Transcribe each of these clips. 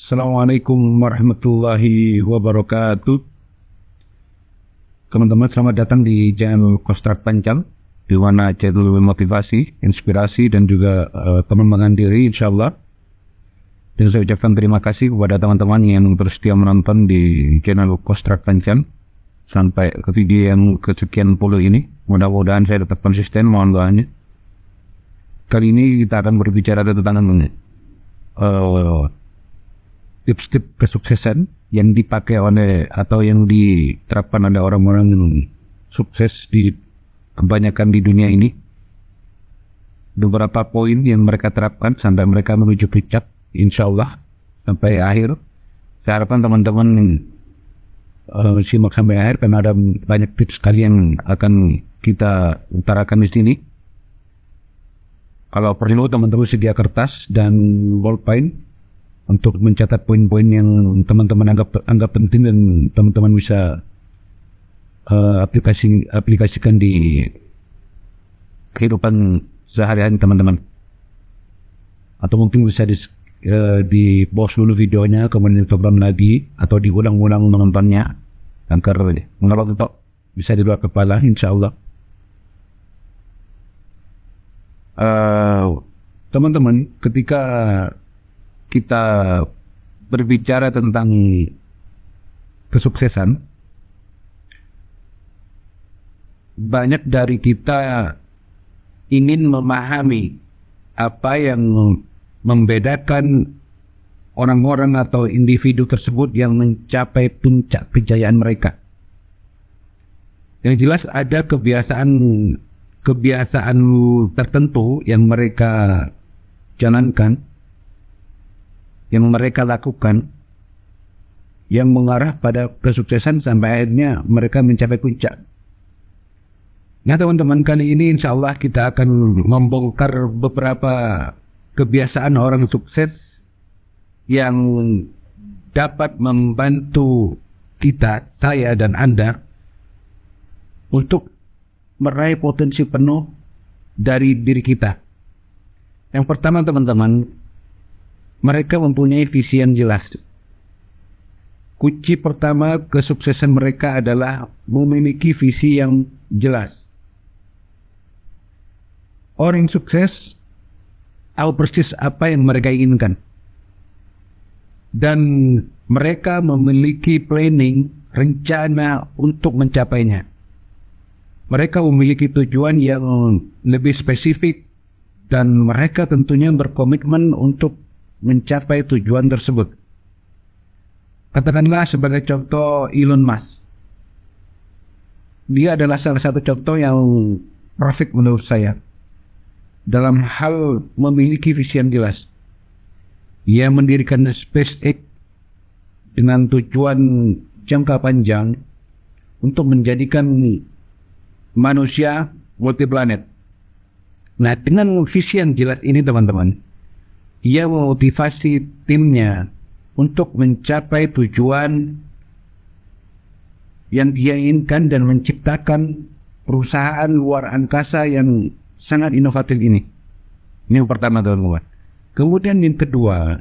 Assalamualaikum warahmatullahi wabarakatuh. Teman-teman, selamat datang di channel Kostrat Panjang, di mana channel motivasi, inspirasi, dan juga pengembangan diri, insyaAllah. Dan saya ucapkan terima kasih kepada teman-teman yang terus setia menonton di channel Kostrat Panjang sampai ke video yang kesekian puluh ini. Mudah-mudahan saya tetap konsisten, mohon doanya. Kali ini kita akan berbicara tentang tips-tips kesuksesan yang dipakai oleh atau yang diterapkan oleh orang-orang yang sukses di kebanyakan di dunia ini. Beberapa poin yang mereka terapkan sampai mereka menuju puncak, insyaAllah sampai akhir. Saya harapkan teman-teman simak sampai akhir karena ada banyak tips sekali yang akan kita utarakan di sini. Kalau perlu teman-teman sedia kertas dan bolpen untuk mencatat poin-poin yang teman-teman anggap penting dan teman-teman bisa aplikasikan di kehidupan sehari-hari teman-teman. Atau mungkin bisa di pause dulu videonya, kemudian program lagi, atau diulang-ulang menontonnya agar mengalami itu bisa di luar kepala, insyaAllah. Teman-teman, ketika kita berbicara tentang kesuksesan, banyak dari kita ingin memahami apa yang membedakan orang-orang atau individu tersebut yang mencapai puncak kejayaan mereka. Yang jelas ada kebiasaan tertentu yang mereka jalankan, yang mereka lakukan, yang mengarah pada kesuksesan sampai akhirnya mereka mencapai puncak. Nah teman-teman, kali ini insya Allah kita akan membongkar beberapa kebiasaan orang sukses yang dapat membantu kita, saya dan Anda untuk meraih potensi penuh dari diri kita. Yang pertama teman-teman, mereka mempunyai visi yang jelas. Kunci pertama kesuksesan mereka adalah memiliki visi yang jelas. Orang sukses tahu persis apa yang mereka inginkan. Dan mereka memiliki planning, rencana untuk mencapainya. Mereka memiliki tujuan yang lebih spesifik dan mereka tentunya berkomitmen untuk mencapai tujuan tersebut. Katakanlah sebagai contoh Elon Musk. Dia adalah salah satu contoh yang perfect menurut saya dalam hal memiliki visi yang jelas. Ia mendirikan SpaceX dengan tujuan jangka panjang untuk menjadikan manusia multi planet. Nah, dengan visi yang jelas ini teman-teman, ia memotivasi timnya untuk mencapai tujuan yang dia inginkan dan menciptakan perusahaan luar angkasa yang sangat inovatif ini. Ini yang pertama teman-teman. Kemudian yang kedua,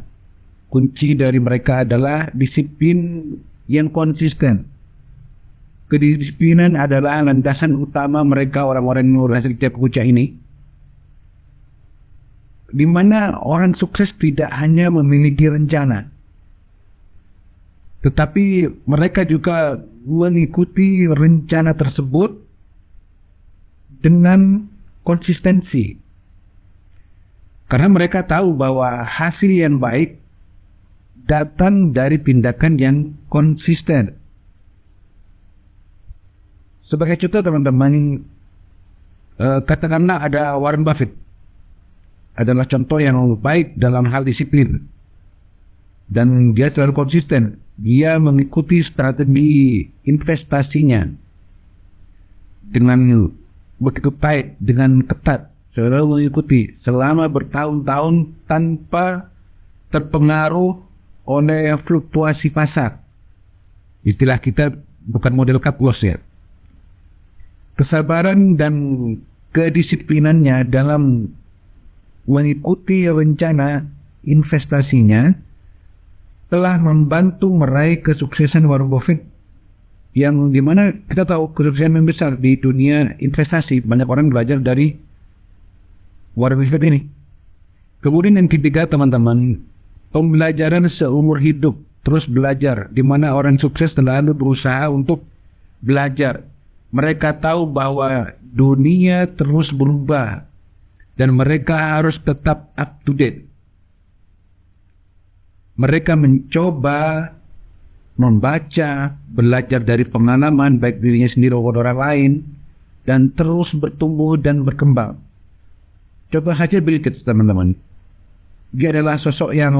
kunci dari mereka adalah disiplin yang konsisten. Kedisiplinan adalah landasan utama mereka orang-orang yang berhasil mencapai puncak ini. Di mana orang sukses tidak hanya memiliki rencana, tetapi mereka juga mengikuti rencana tersebut dengan konsistensi. Karena mereka tahu bahwa hasil yang baik datang dari tindakan yang konsisten. Sebagai contoh teman-teman, katakanlah ada Warren Buffett. Adalah contoh yang baik dalam hal disiplin. Dan dia selalu konsisten. Dia mengikuti strategi investasinya dengan begitu baik, dengan ketat. Selalu mengikuti selama bertahun-tahun tanpa terpengaruh oleh fluktuasi pasar. Istilah kita bukan model cut loss ya. Kesabaran dan kedisiplinannya dalam mengikuti rencana investasinya telah membantu meraih kesuksesan Warren Buffett, yang dimana kita tahu kesuksesan yang besar di dunia investasi. Banyak orang belajar dari Warren Buffett ini. Kemudian yang ketiga teman-teman, pembelajaran seumur hidup, terus belajar, di mana orang sukses selalu berusaha untuk belajar. Mereka tahu bahwa dunia terus berubah dan mereka harus tetap up to date. Mereka mencoba membaca, belajar dari pengalaman baik dirinya sendiri maupun orang lain, dan terus bertumbuh dan berkembang. Coba saja Bill Gates teman-teman. Dia adalah sosok yang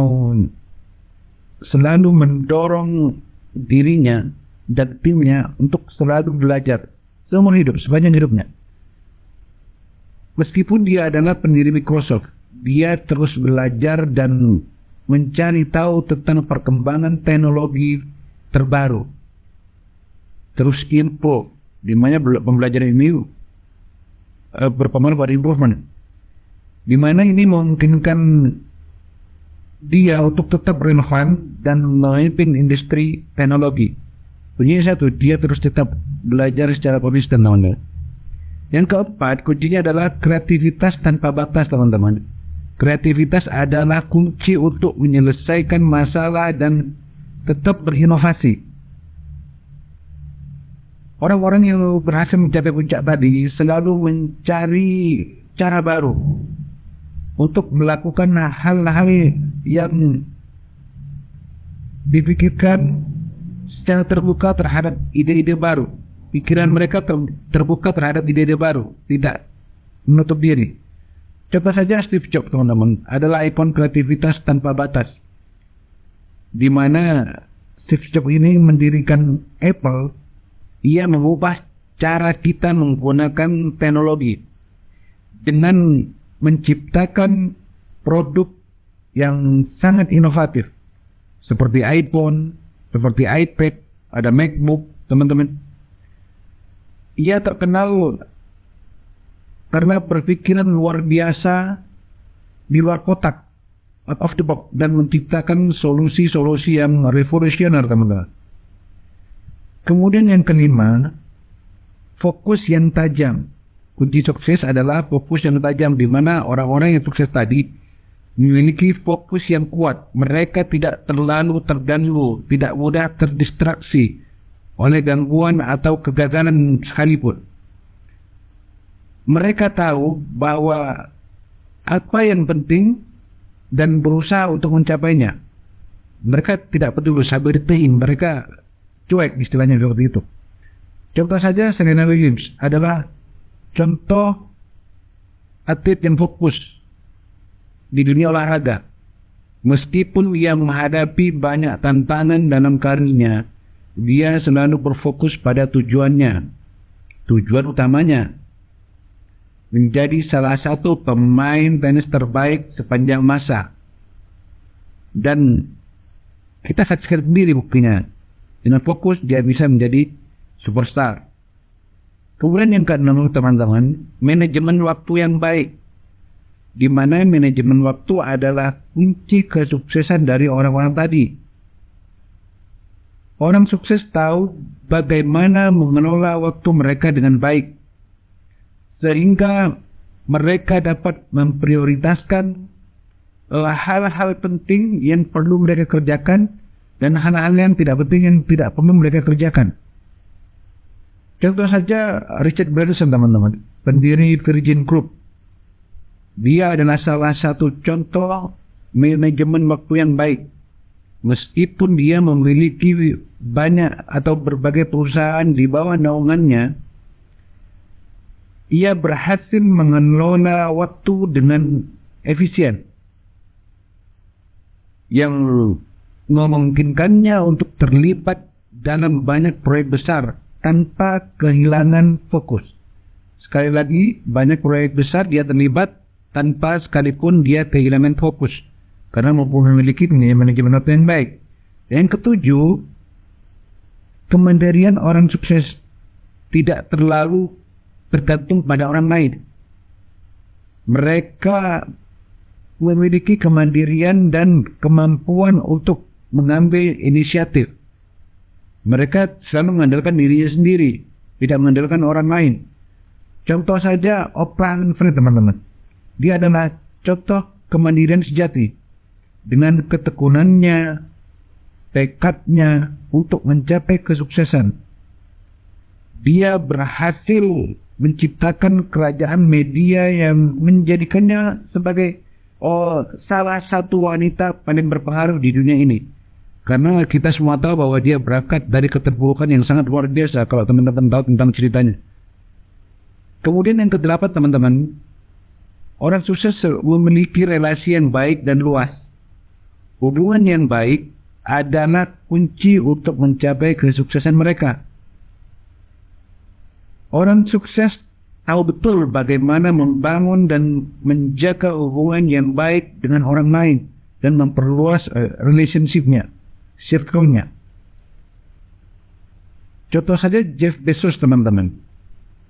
selalu mendorong dirinya dan timnya untuk selalu belajar seumur hidup, sepanjang hidupnya. Meskipun dia adalah pendiri Microsoft, dia terus belajar dan mencari tahu tentang perkembangan teknologi terbaru. Terus info, di mana pembelajaran ini berpengaruh pada improvement, di mana ini memungkinkan dia untuk tetap relevan dan memimpin industri teknologi. Kuncinya satu, dia terus tetap belajar secara konsisten, teman-teman. Yang keempat, kuncinya adalah kreativitas tanpa batas, teman-teman. Kreativitas adalah kunci untuk menyelesaikan masalah dan tetap berinovasi. Orang-orang yang berhasil mencapai puncak tadi selalu mencari cara baru untuk melakukan hal-hal yang dipikirkan secara terbuka terhadap ide-ide baru. Pikiran mereka terbuka terhadap ide-ide baru, tidak menutup diri. Coba saja Steve Jobs, teman-teman, adalah ikon kreativitas tanpa batas, di mana Steve Jobs ini mendirikan Apple. Ia mengubah cara kita menggunakan teknologi dengan menciptakan produk yang sangat inovatif, seperti iPhone, seperti iPad, ada MacBook, teman-teman. Ia terkenal karena berpikiran luar biasa, di luar kotak, out of the box, dan menciptakan solusi-solusi yang revolusioner, teman-teman. Kemudian yang kelima, fokus yang tajam. Kunci sukses adalah fokus yang tajam, di mana orang-orang yang sukses tadi memiliki fokus yang kuat. Mereka tidak terlalu terganggu, tidak mudah terdistraksi oleh gangguan atau kegagalan sekalipun. Mereka tahu bahwa apa yang penting dan berusaha untuk mencapainya. Mereka tidak peduli sabertain, mereka cuek istilahnya seperti itu. Contoh saja Serena Williams adalah contoh atlet yang fokus di dunia olahraga. Meskipun ia menghadapi banyak tantangan dalam karirnya, dia selalu berfokus pada tujuannya. Tujuan utamanya menjadi salah satu pemain tenis terbaik sepanjang masa. Dan kita saksikan sendiri buktinya. Dengan fokus dia bisa menjadi superstar. Kemudian yang keenam, teman-teman, manajemen waktu yang baik, di mana manajemen waktu adalah kunci kesuksesan dari orang-orang tadi. Orang sukses tahu bagaimana mengelola waktu mereka dengan baik, sehingga mereka dapat memprioritaskan hal-hal penting yang perlu mereka kerjakan dan hal-hal yang tidak penting yang tidak perlu mereka kerjakan. Contoh saja Richard Branson, teman-teman, pendiri Virgin Group. Dia adalah salah satu contoh manajemen waktu yang baik. Meskipun dia memiliki banyak atau berbagai perusahaan di bawah naungannya, ia berhasil mengelola waktu dengan efisien, yang memungkinkannya untuk terlibat dalam banyak proyek besar tanpa kehilangan fokus. Sekali lagi, banyak proyek besar dia terlibat tanpa sekalipun dia kehilangan fokus, karena memiliki manajemen waktu yang baik. Yang ketujuh, kemandirian orang sukses tidak terlalu tergantung pada orang lain. Mereka memiliki kemandirian dan kemampuan untuk mengambil inisiatif. Mereka selalu mengandalkan dirinya sendiri, tidak mengandalkan orang lain. Contoh saja Oprah Winfrey, teman-teman. Dia adalah contoh kemandirian sejati. Dengan ketekunannya, tekadnya untuk mencapai kesuksesan, dia berhasil menciptakan kerajaan media yang menjadikannya sebagai salah satu wanita paling berpengaruh di dunia ini. Karena kita semua tahu bahwa dia berangkat dari keterpurukan yang sangat luar biasa kalau teman-teman tahu tentang ceritanya. Kemudian yang kedelapan, teman-teman, orang sukses memiliki relasi yang baik dan luas. Hubungan yang baik adalah kunci untuk mencapai kesuksesan mereka. Orang sukses tahu betul bagaimana membangun dan menjaga hubungan yang baik dengan orang lain dan memperluas relationship-nya, circle-nya. Contoh saja Jeff Bezos, teman-teman,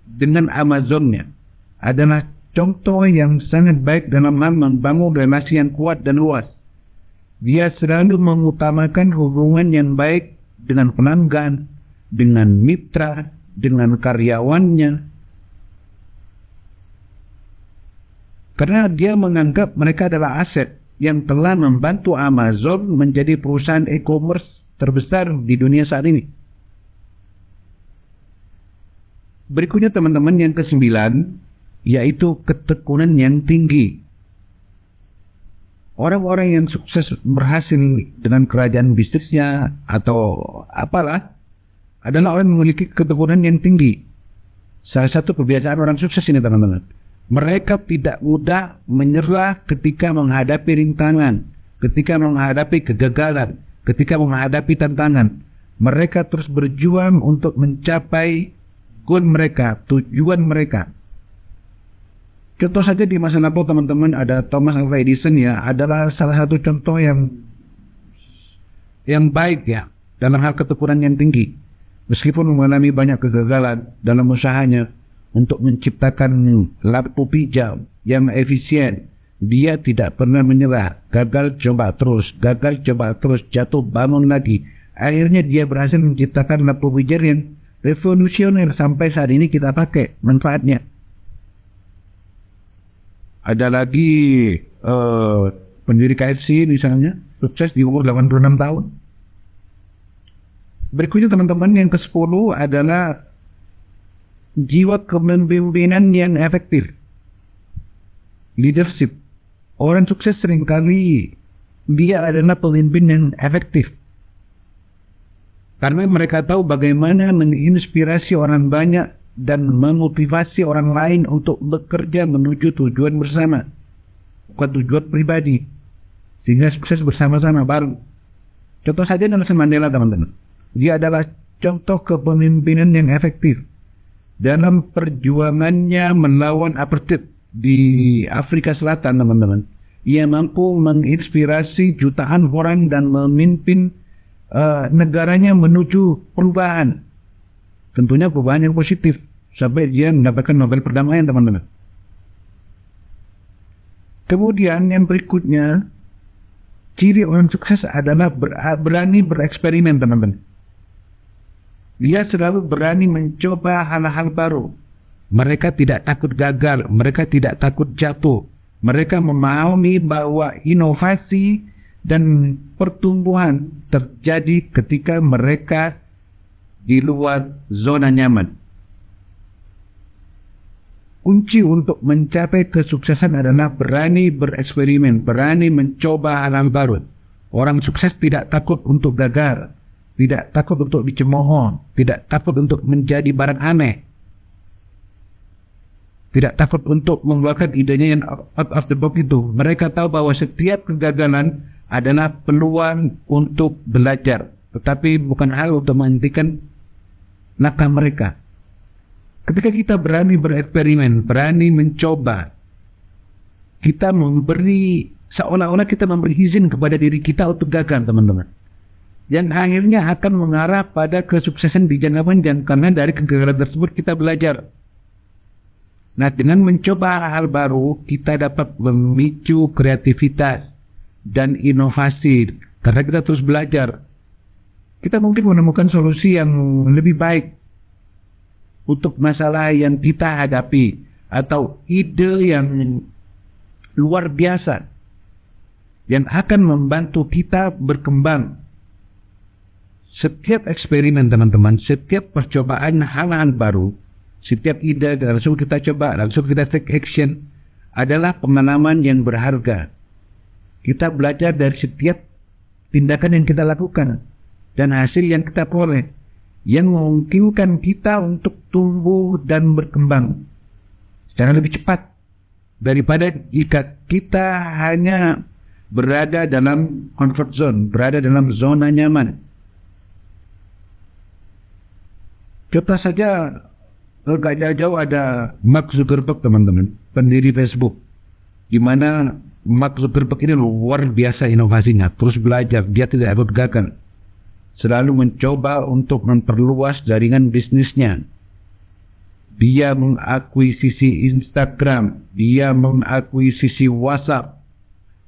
dengan Amazon-nya adalah contoh yang sangat baik dalam hal membangun relasi yang kuat dan luas. Dia selalu mengutamakan hubungan yang baik dengan pelanggan, dengan mitra, dengan karyawannya. Karena dia menganggap mereka adalah aset yang telah membantu Amazon menjadi perusahaan e-commerce terbesar di dunia saat ini. Berikutnya, teman-teman, yang ke-9, yaitu ketekunan yang tinggi. Orang-orang yang sukses berhasil dengan kerajaan bisnisnya atau apalah adalah orang yang memiliki ketekunan yang tinggi. Salah satu kebiasaan orang sukses ini, teman-teman, mereka tidak mudah menyerah ketika menghadapi rintangan, ketika menghadapi kegagalan, ketika menghadapi tantangan. Mereka terus berjuang untuk mencapai goal mereka, tujuan mereka. Contoh saja di masa lalu, teman-teman, ada Thomas Alva Edison, ya, adalah salah satu contoh yang baik, ya, dalam hal ketekunan yang tinggi. Meskipun mengalami banyak kegagalan dalam usahanya untuk menciptakan lampu hijau yang efisien, dia tidak pernah menyerah. Gagal coba terus, jatuh bangun lagi. Akhirnya dia berhasil menciptakan lampu hijau yang revolusioner sampai saat ini kita pakai manfaatnya. Ada lagi pendiri KFC misalnya, sukses di umur 86 tahun. Berikutnya, teman-teman, yang ke-10 adalah jiwa kepemimpinan yang efektif. Leadership. Orang sukses seringkali dia adalah pemimpin yang efektif. Karena mereka tahu bagaimana menginspirasi orang banyak dan memotivasi orang lain untuk bekerja menuju tujuan bersama, bukan tujuan pribadi, sehingga sukses bersama-sama bareng. Contoh saja Nelson Mandela, teman-teman. Dia adalah contoh kepemimpinan yang efektif dalam perjuangannya melawan apartheid di Afrika Selatan, teman-teman. Ia mampu menginspirasi jutaan orang dan memimpin negaranya menuju perubahan. Tentunya perubahan yang positif, sampai dia mendapatkan Nobel Perdamaian, teman-teman. Kemudian yang berikutnya, ciri orang sukses adalah berani bereksperimen, teman-teman. Dia selalu berani mencoba hal-hal baru. Mereka tidak takut gagal, mereka tidak takut jatuh. Mereka memahami bahwa inovasi dan pertumbuhan terjadi ketika mereka di luar zona nyaman. Kunci untuk mencapai kesuksesan adalah berani bereksperimen, berani mencoba hal baru. Orang sukses tidak takut untuk gagal, tidak takut untuk dicemooh, tidak takut untuk menjadi barang aneh, tidak takut untuk mengeluarkan idenya yang out of the box itu. Mereka tahu bahwa setiap kegagalan adalah peluang untuk belajar, tetapi bukan hal untuk menghentikan langkah mereka. Ketika kita berani bereksperimen, berani mencoba, kita memberi, seolah-olah kita memberi izin kepada diri kita untuk gagal, teman-teman. Yang akhirnya akan mengarah pada kesuksesan di jangka panjang, karena dari kegagalan tersebut kita belajar. Nah, dengan mencoba hal baru, kita dapat memicu kreativitas dan inovasi. Karena kita terus belajar, kita mungkin menemukan solusi yang lebih baik untuk masalah yang kita hadapi, atau ide yang luar biasa yang akan membantu kita berkembang. Setiap eksperimen teman-teman, setiap percobaan hal-hal baru, setiap ide langsung kita coba, langsung kita take action, adalah pengalaman yang berharga. Kita belajar dari setiap tindakan yang kita lakukan dan hasil yang kita peroleh, yang memungkinkan kita untuk tumbuh dan berkembang secara lebih cepat daripada jika kita hanya berada dalam comfort zone, berada dalam zona nyaman. Contoh saja, gak jauh-jauh ada Mark Zuckerberg teman-teman, pendiri Facebook, di mana Mark Zuckerberg ini luar biasa inovasinya, terus belajar, dia tidak ikut gagal, selalu mencoba untuk memperluas jaringan bisnisnya. Dia mengakuisisi Instagram, dia mengakuisisi WhatsApp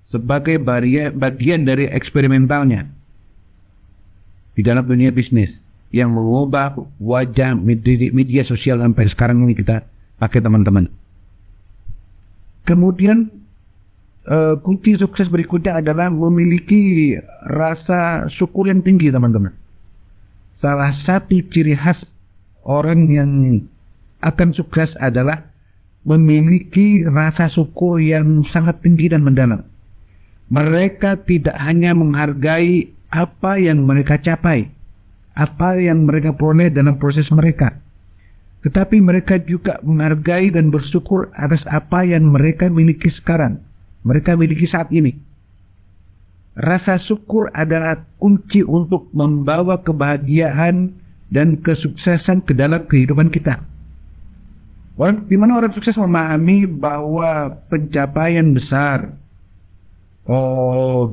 sebagai bagian dari eksperimentalnya di dalam dunia bisnis yang mengubah wajah media sosial sampai sekarang ini kita pakai teman-teman. Kemudian kunci sukses berikutnya adalah memiliki rasa syukur yang tinggi teman-teman. Salah satu ciri khas orang yang akan sukses adalah memiliki rasa syukur yang sangat tinggi dan mendalam. Mereka tidak hanya menghargai apa yang mereka capai, apa yang mereka peroleh dalam proses mereka, tetapi mereka juga menghargai dan bersyukur atas apa yang mereka miliki sekarang, mereka miliki saat ini. Rasa syukur adalah kunci untuk membawa kebahagiaan dan kesuksesan ke dalam kehidupan kita. Di mana orang sukses memahami bahwa pencapaian besar,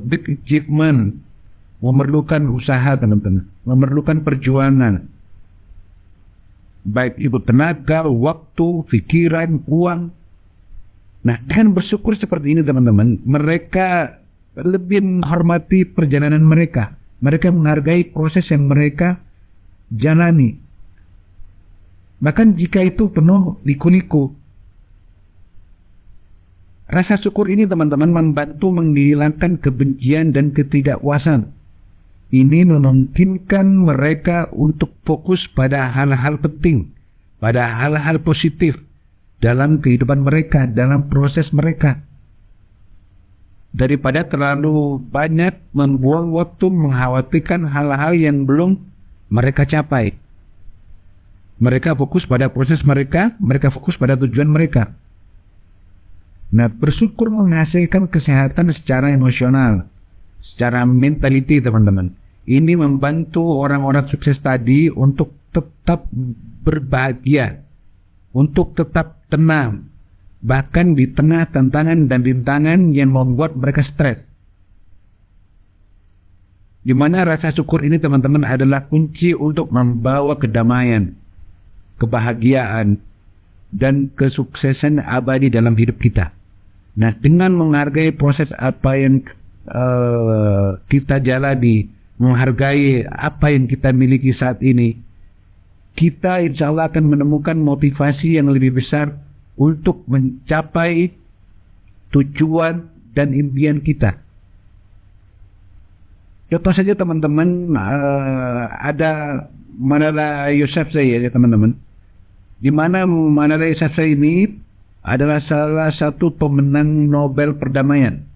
big achievement, memerlukan usaha teman-teman, memerlukan perjuangan, baik itu tenaga, waktu, pikiran, uang. Nah, dengan bersyukur seperti ini teman-teman, mereka lebih menghormati perjalanan mereka. Mereka menghargai proses yang mereka jalani. Bahkan jika itu penuh liku-liku. Rasa syukur ini teman-teman membantu menghilangkan kebencian dan ketidakpuasan. Ini memungkinkan mereka untuk fokus pada hal-hal penting, pada hal-hal positif dalam kehidupan mereka, dalam proses mereka, daripada terlalu banyak membuang waktu mengkhawatirkan hal-hal yang belum mereka capai. Mereka fokus pada proses mereka fokus pada tujuan mereka. Nah, bersyukur menghasilkan kesehatan secara emosional, secara mentality teman-teman. Ini membantu orang-orang sukses tadi untuk tetap berbahagia, untuk tetap tenang, bahkan di tengah tantangan dan rintangan yang membuat mereka stres. Di mana rasa syukur ini teman-teman adalah kunci untuk membawa kedamaian, kebahagiaan, dan kesuksesan abadi dalam hidup kita. Nah, dengan menghargai proses apa yang kita jalani, menghargai apa yang kita miliki saat ini, kita insya Allah akan menemukan motivasi yang lebih besar untuk mencapai tujuan dan impian kita. Contoh saja teman-teman, ada Malala Yousafzai ya teman-teman, di mana Malala Yousafzai ini adalah salah satu pemenang Nobel Perdamaian.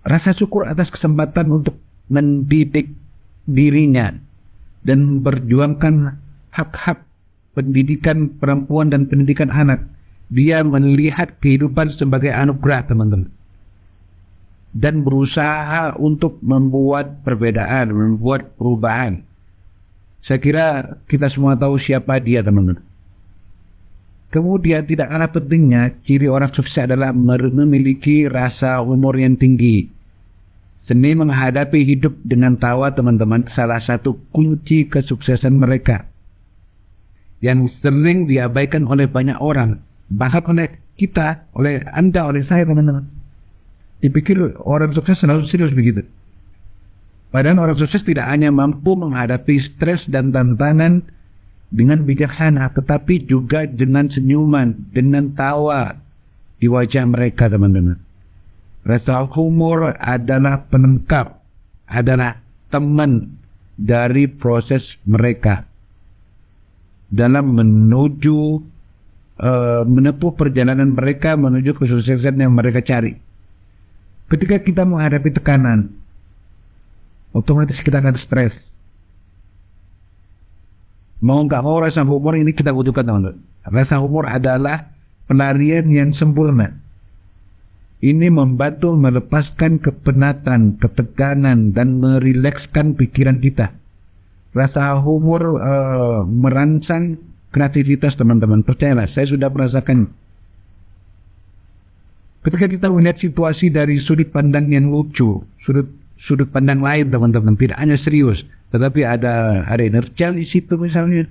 Rasa syukur atas kesempatan untuk mendidik dirinya dan berjuangkan hak-hak pendidikan perempuan dan pendidikan anak. Dia melihat kehidupan sebagai anugerah teman-teman, dan berusaha untuk membuat perbedaan, membuat perubahan. Saya kira kita semua tahu siapa dia teman-teman. Kemudian tidak kalah pentingnya, ciri orang sukses adalah memiliki rasa humor yang tinggi. Seni menghadapi hidup dengan tawa teman-teman, salah satu kunci kesuksesan mereka, yang sering diabaikan oleh banyak orang, bahkan oleh kita, oleh Anda, oleh saya teman-teman. Dipikir orang sukses selalu serius begitu. Padahal orang sukses tidak hanya mampu menghadapi stres dan tantangan dengan bijaksana, tetapi juga dengan senyuman, dengan tawa di wajah mereka, teman-teman. Rasa humor adalah pelengkap, adalah teman dari proses mereka dalam menempuh perjalanan mereka menuju kesuksesan yang mereka cari. Ketika kita menghadapi tekanan, otomatis kita akan stres. Mau nggak mau rasa humor ini kita butuhkan, teman-teman. Rasa humor adalah pelarian yang sempurna. Ini membantu melepaskan kepenatan, ketegangan, dan merilekskan pikiran kita. Rasa humor merangsang kreativitas, teman-teman. Percayalah, saya sudah merasakan. Ketika kita melihat situasi dari sudut pandang yang lucu, sudut pandang lain, teman-teman, tidak hanya serius, tetapi ada inertia di situ misalnya,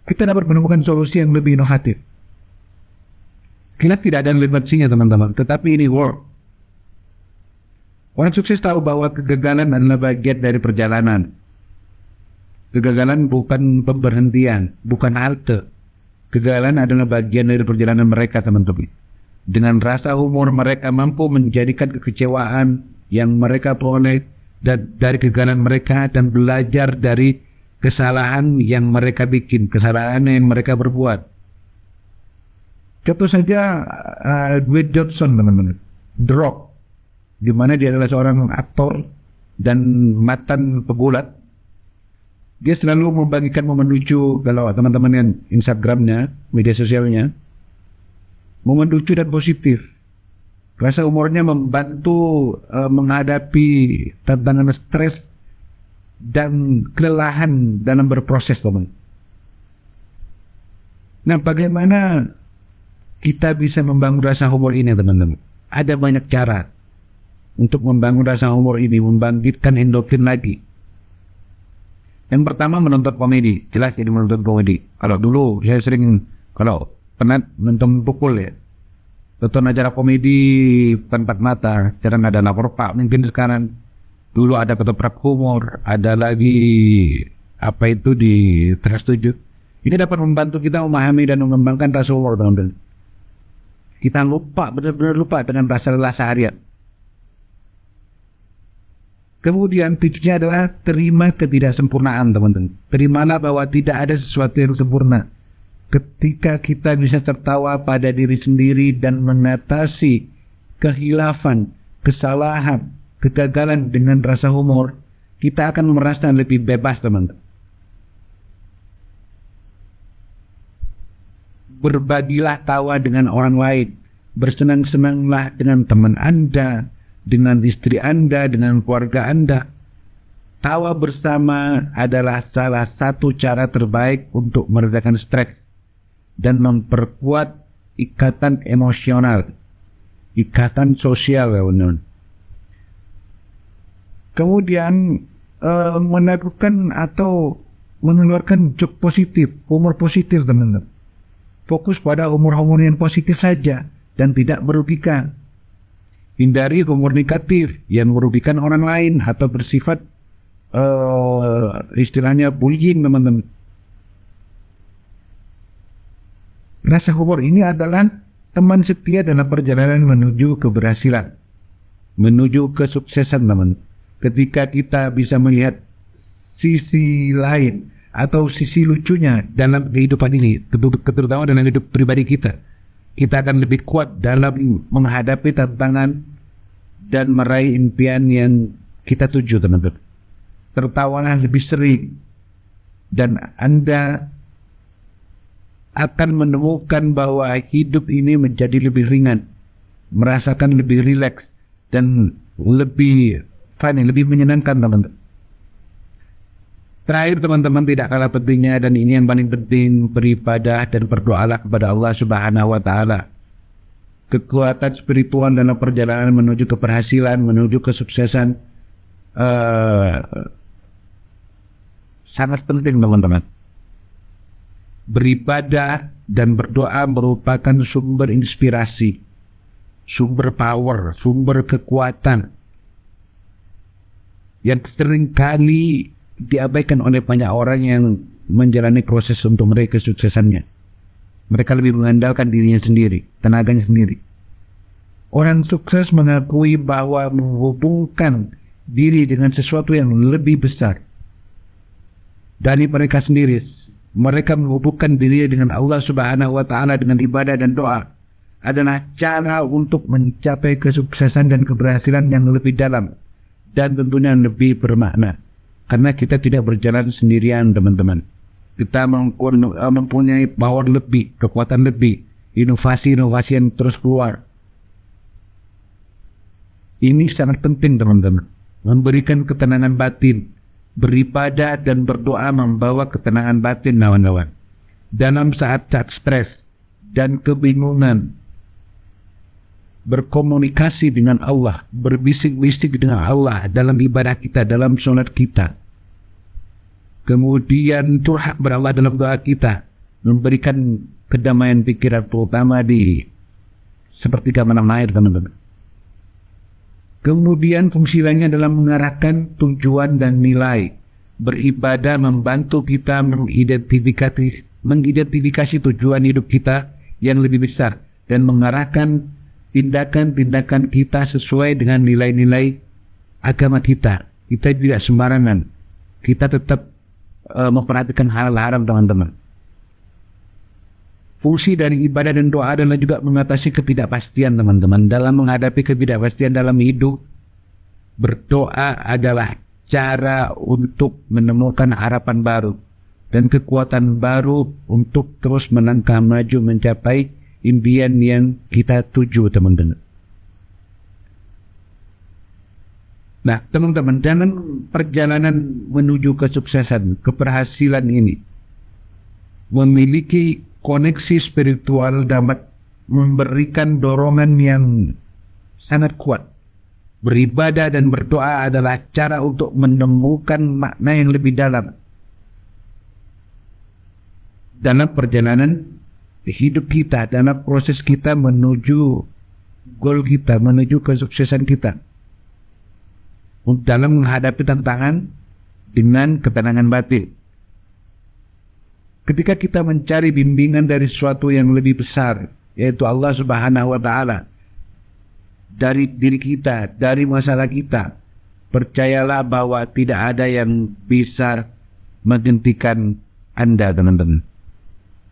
kita dapat menemukan solusi yang lebih inovatif. Kita tidak ada limitinya, teman-teman, tetapi ini work. Orang sukses tahu bahwa kegagalan adalah bagian dari perjalanan. Kegagalan bukan pemberhentian, bukan halte. Kegagalan adalah bagian dari perjalanan mereka, teman-teman. Dengan rasa humor mereka mampu menjadikan kekecewaan yang mereka peroleh dari kegagalan mereka dan belajar dari kesalahan yang mereka bikin, kesalahan yang mereka berbuat. Contoh saja Dwayne Johnson, teman-teman, The Rock, di mana dia adalah seorang aktor dan mantan pegulat. Dia selalu membagikan momen lucu, kalau teman-teman yang Instagramnya, media sosialnya, momen lucu dan positif. Rasa humornya membantu menghadapi tantangan stres dan kelelahan dalam berproses, teman. Nah, bagaimana kita bisa membangun rasa humor ini, teman-teman? Ada banyak cara untuk membangun rasa humor ini, membangkitkan endorfin lagi. Yang pertama, menonton komedi. Jelas jadi menonton komedi. Kalau dulu saya sering, kalau penat nonton pukul ya, tonton acara komedi tanpa mata, jarang ada lapor Pak. Mungkin sekarang, dulu ada ketoprak humor, ada lagi apa itu di Trans 7. Ini dapat membantu kita memahami dan mengembangkan rasa humor, teman-teman. Kita lupa, benar-benar lupa dengan rasa lelah seharian. Kemudian tipsnya adalah terima ketidaksempurnaan, teman-teman. Terimalah bahwa tidak ada sesuatu yang sempurna. Ketika kita bisa tertawa pada diri sendiri dan mengatasi kehilafan, kesalahan, kegagalan dengan rasa humor, kita akan merasa lebih bebas, teman-teman. Berbagilah tawa dengan orang lain. Bersenang-senanglah dengan teman Anda, dengan istri Anda, dengan keluarga Anda. Tawa bersama adalah salah satu cara terbaik untuk meredakan stres dan memperkuat ikatan emosional, ikatan sosial, ya, teman-teman. Kemudian melakukan atau mengeluarkan joke positif, humor positif, teman-teman. Fokus pada humor-humor yang positif saja dan tidak merugikan. Hindari humor negatif yang merugikan orang lain atau bersifat istilahnya bullying, teman-teman. Rasa humor ini adalah teman setia dalam perjalanan menuju keberhasilan, menuju kesuksesan, teman. Ketika kita bisa melihat sisi lain atau sisi lucunya dalam kehidupan ini, terutama dalam hidup pribadi kita, kita akan lebih kuat dalam menghadapi tantangan dan meraih impian yang kita tuju, teman-teman. Tertawalah lebih sering dan Anda akan menemukan bahwa hidup ini menjadi lebih ringan, merasakan lebih rileks dan lebih fun, lebih menyenangkan, teman-teman. Terakhir, teman-teman, tidak kalah pentingnya dan ini yang paling penting, beribadah dan berdoalah kepada Allah Subhanahu wa Ta'ala. Kekuatan spiritual dalam perjalanan menuju keberhasilan, menuju kesuksesan sangat penting, teman-teman. Beribadah dan berdoa merupakan sumber inspirasi sumber power, sumber kekuatan yang seringkali diabaikan oleh banyak orang yang menjalani proses untuk meraih kesuksesannya. Mereka lebih mengandalkan dirinya sendiri, tenaganya sendiri. Orang sukses mengakui bahwa menghubungkan diri dengan sesuatu yang lebih besar dari mereka sendiri. Mereka menghubungkan diri dengan Allah Subhanahu wa Ta'ala dengan ibadah dan doa adalah cara untuk mencapai kesuksesan dan keberhasilan yang lebih dalam dan tentunya lebih bermakna. Karena kita tidak berjalan sendirian, teman-teman. Kita mempunyai power lebih, kekuatan lebih, inovasi-inovasi yang terus keluar. Ini sangat penting, teman-teman. Memberikan ketenangan batin. Beribadah dan berdoa membawa ketenangan batin, kawan-kawan. Dalam saat-saat stres dan kebingungan, berkomunikasi dengan Allah, berbisik-bisik dengan Allah dalam ibadah kita, dalam sholat kita. Kemudian curhat ber Allah dalam doa kita, memberikan kedamaian pikiran, terutama di sepertiga malam air, teman-teman. Kemudian fungsi lainnya adalah mengarahkan tujuan dan nilai. Beribadah membantu kita mengidentifikasi tujuan hidup kita yang lebih besar dan mengarahkan tindakan-tindakan kita sesuai dengan nilai-nilai agama kita. Kita tidak sembarangan. Kita tetap memperhatikan hal haram, teman-teman. Fungsi dari ibadah dan doa adalah juga mengatasi ketidakpastian, teman-teman. Dalam menghadapi ketidakpastian dalam hidup, berdoa adalah cara untuk menemukan harapan baru dan kekuatan baru untuk terus melangkah maju mencapai impian yang kita tuju, teman-teman. Nah, teman-teman, dalam perjalanan menuju kesuksesan, keberhasilan ini, memiliki koneksi spiritual dapat memberikan dorongan yang sangat kuat. Beribadah dan berdoa adalah cara untuk menemukan makna yang lebih dalam dalam perjalanan hidup kita, dalam proses kita menuju goal kita, menuju kesuksesan kita. Dalam menghadapi tantangan dengan ketenangan batin. Ketika kita mencari bimbingan dari sesuatu yang lebih besar, yaitu Allah Subhanahu wa Ta'ala, dari diri kita, dari masalah kita, percayalah bahwa tidak ada yang bisa menghentikan Anda, teman-teman.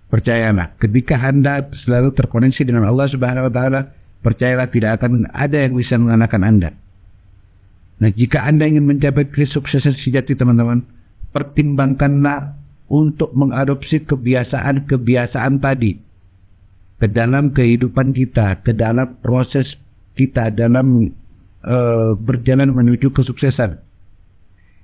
Percayalah, ketika Anda selalu terkoneksi dengan Allah Subhanahu wa Ta'ala, percayalah tidak akan ada yang bisa mengalahkan Anda. Nah, jika Anda ingin mencapai kesuksesan sejati, teman-teman, pertimbangkanlah untuk mengadopsi kebiasaan-kebiasaan tadi ke dalam kehidupan kita, ke dalam proses kita, dalam berjalan menuju kesuksesan.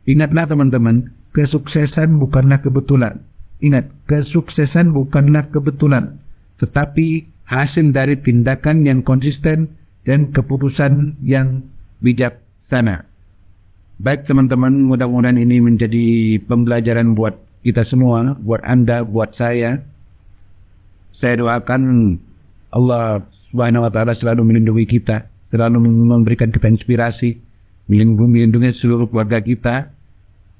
Ingatlah, teman-teman, kesuksesan bukanlah kebetulan. Ingat, kesuksesan bukanlah kebetulan, tetapi hasil dari tindakan yang konsisten dan keputusan yang bijaksana. Baik, teman-teman, mudah-mudahan ini menjadi pembelajaran buat kita semua, buat Anda, buat saya. Saya doakan Allah Subhanahu wa Ta'ala selalu melindungi kita, selalu memberikan kita inspirasi, melindungi seluruh keluarga kita,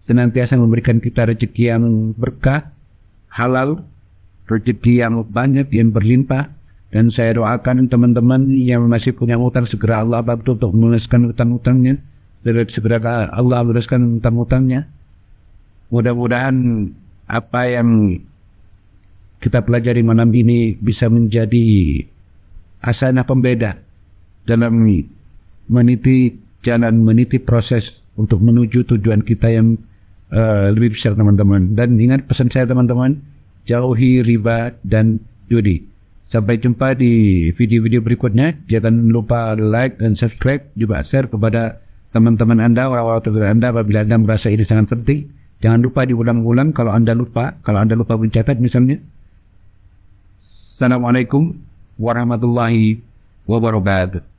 senantiasa memberikan kita rezeki yang berkah, halal, rezeki yang banyak, yang berlimpah. Dan saya doakan teman-teman yang masih punya hutang, segera Allah bantu untuk melunaskan hutang-hutangnya, segera Allah melunaskan hutang-hutangnya. Mudah-mudahan apa yang kita pelajari malam ini bisa menjadi asana pembeda dalam meniti jalan, meniti proses untuk menuju tujuan kita yang lebih besar, teman-teman. Dan ingat pesan saya, teman-teman, jauhi riba dan judi. Sampai jumpa di video-video berikutnya. Jangan lupa like dan subscribe, juga share kepada teman-teman Anda, orang-orang terdekat Anda apabila Anda merasa ini sangat penting. Jangan lupa diulang-ulang kalau Anda lupa mencatat misalnya. Assalamualaikum warahmatullahi wabarakatuh.